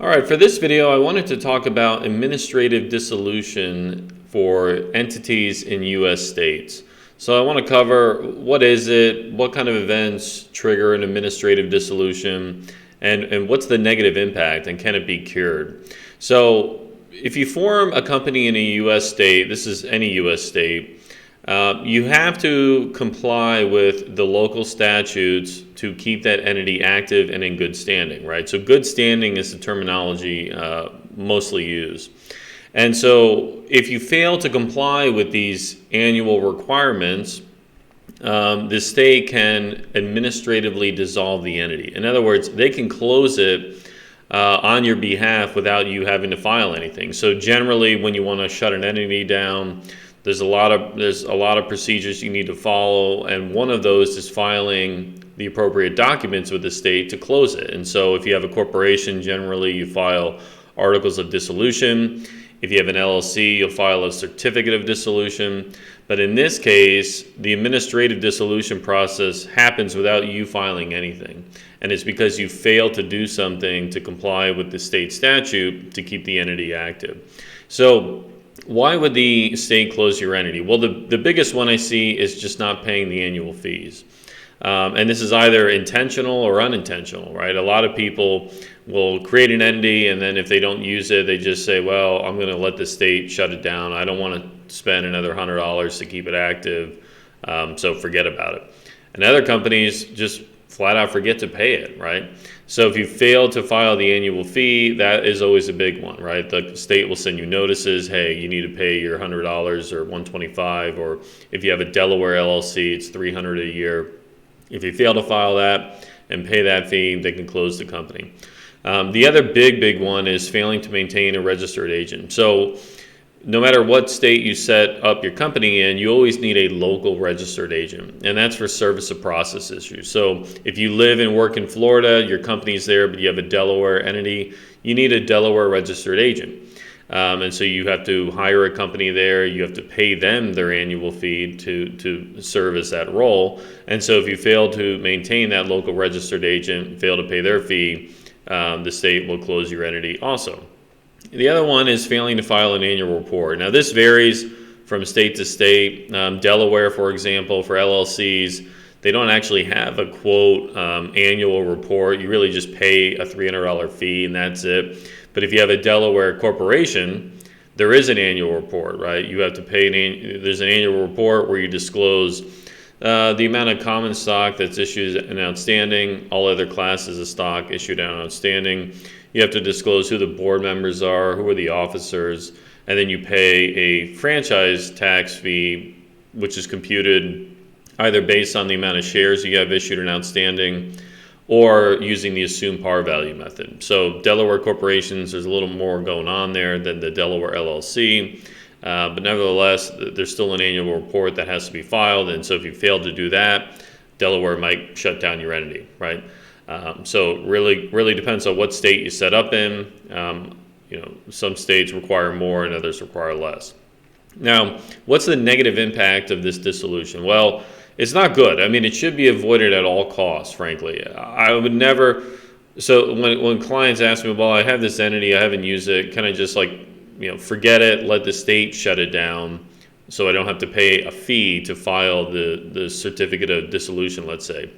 All right, for this video, I wanted to talk about administrative dissolution for entities in U.S. states. So I want to cover what is it, what kind of events trigger an administrative dissolution, and what's the negative impact, and can it be cured? So if you form a company in a U.S. state, this is any U.S. state, you have to comply with the local statutes to keep that entity active and in good standing, right? So good standing is the terminology mostly used. And so if you fail to comply with these annual requirements, the state can administratively dissolve the entity. In other words, they can close it on your behalf without you having to file anything. So generally, when you want to shut an entity down, there's a lot of procedures you need to follow, and one of those is filing the appropriate documents with the state to close it. And so if you have a corporation, generally you file articles of dissolution. If you have an LLC, you'll file a certificate of dissolution. But in this case, the administrative dissolution process happens without you filing anything. And it's because you failed to do something to comply with the state statute to keep the entity active. So why would the state close your entity? Well, the biggest one I see is just not paying the annual fees. And this is either intentional or unintentional, right? A lot of people will create an entity, and then if they don't use it, they just say, well, I'm going to let the state shut it down. I don't want to spend another $100 to keep it active, so forget about it. And other companies just flat out forget to pay it, right? So if you fail to file the annual fee, that is always a big one, right? The state will send you notices, hey, you need to pay your $100 or $125, or if you have a Delaware LLC, it's $300 a year. If you fail to file that and pay that fee, they can close the company. The other big one is failing to maintain a registered agent. So no matter what state you set up your company in, you always need a local registered agent, and that's for service of process issues. So if you live and work in Florida, your company's there, but you have a Delaware entity, you need a Delaware registered agent. And so you have to hire a company there, you have to pay them their annual fee to service that role. And so if you fail to maintain that local registered agent, fail to pay their fee, the state will close your entity also. The other one is failing to file an annual report. Now this varies from state to state. Delaware, for example, for LLCs, they don't actually have a quote annual report. You really just pay a $300 fee and that's it. But if you have a Delaware corporation, there is an annual report, right? You have to pay there's an annual report where you disclose the amount of common stock that's issued and outstanding, all other classes of stock issued and outstanding. You have to disclose who the board members are, who are the officers, and then you pay a franchise tax fee, which is computed either based on the amount of shares you have issued and outstanding, or using the assumed par value method. So Delaware corporations, there's a little more going on there than the Delaware LLC, but nevertheless, there's still an annual report that has to be filed, and so if you fail to do that, Delaware might shut down your entity, right? So really depends on what state you set up in. Some states require more and others require less. Now, what's the negative impact of this dissolution? Well, it's not good. I mean, it should be avoided at all costs, frankly. I would never, so when clients ask me, well, I have this entity, I haven't used it, can I just forget it, let the state shut it down so I don't have to pay a fee to file the certificate of dissolution, let's say.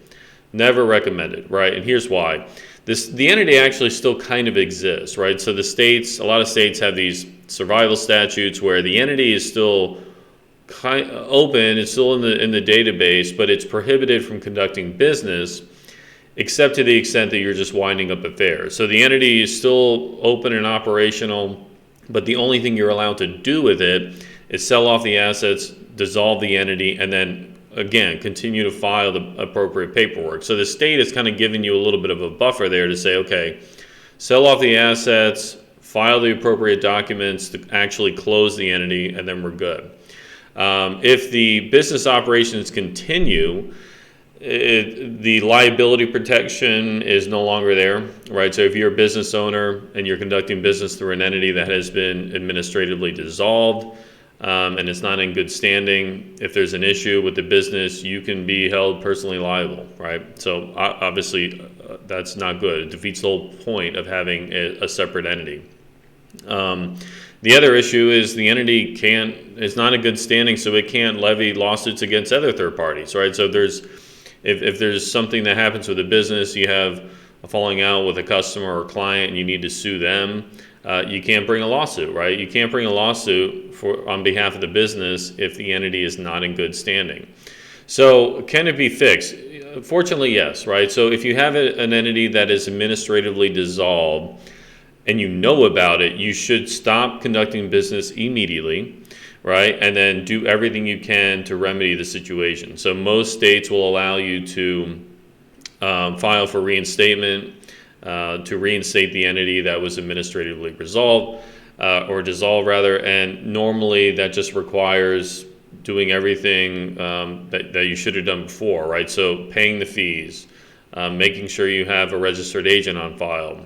Never recommended, right? And here's why. The entity actually still kind of exists, right? So a lot of states have these survival statutes where the entity is still open, it's still in the database, but it's prohibited from conducting business except to the extent that you're just winding up affairs. So the entity is still open and operational, but the only thing you're allowed to do with it is sell off the assets, dissolve the entity, and then again continue to file the appropriate paperwork. So the state is kind of giving you a little bit of a buffer there to say, okay, sell off the assets, file the appropriate documents to actually close the entity, and then we're good. If the business operations continue, the liability protection is no longer there, right? So if you're a business owner and you're conducting business through an entity that has been administratively dissolved, and it's not in good standing, if there's an issue with the business, you can be held personally liable, right? So obviously, that's not good. It defeats the whole point of having a separate entity. The other issue is the entity is not in good standing, so it can't levy lawsuits against other third parties, right? So if there's something that happens with a business, you have a falling out with a customer or client, and you need to sue them, you can't bring a lawsuit, right? You can't bring a lawsuit on behalf of the business if the entity is not in good standing. So can it be fixed? Fortunately, yes, right? So if you have an entity that is administratively dissolved and you know about it, you should stop conducting business immediately, right? And then do everything you can to remedy the situation. So most states will allow you to file for reinstatement, to reinstate the entity that was administratively resolved, or dissolved rather, and normally that just requires doing everything that you should have done before, right? So paying the fees, making sure you have a registered agent on file,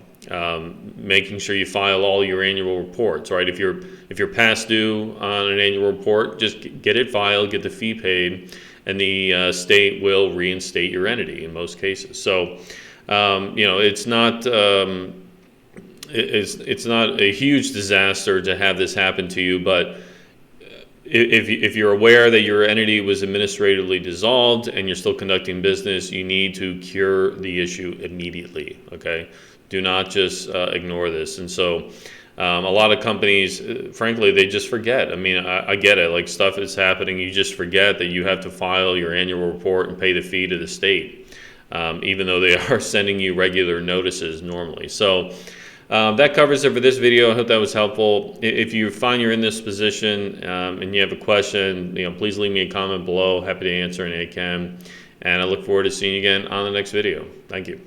making sure you file all your annual reports, right? If you're past due on an annual report, just get it filed, get the fee paid, and the state will reinstate your entity in most cases. So it's not it's not a huge disaster to have this happen to you, but if you're aware that your entity was administratively dissolved and you're still conducting business, you need to cure the issue immediately, okay? Do not just ignore this. And so a lot of companies, frankly, they just forget. I mean, I get it. Like, stuff is happening, you just forget that you have to file your annual report and pay the fee to the state, even though they are sending you regular notices normally. So that covers it for this video. I hope that was helpful. If you find you're in this position and you have a question, please leave me a comment below. Happy to answer any I can. And I look forward to seeing you again on the next video. Thank you.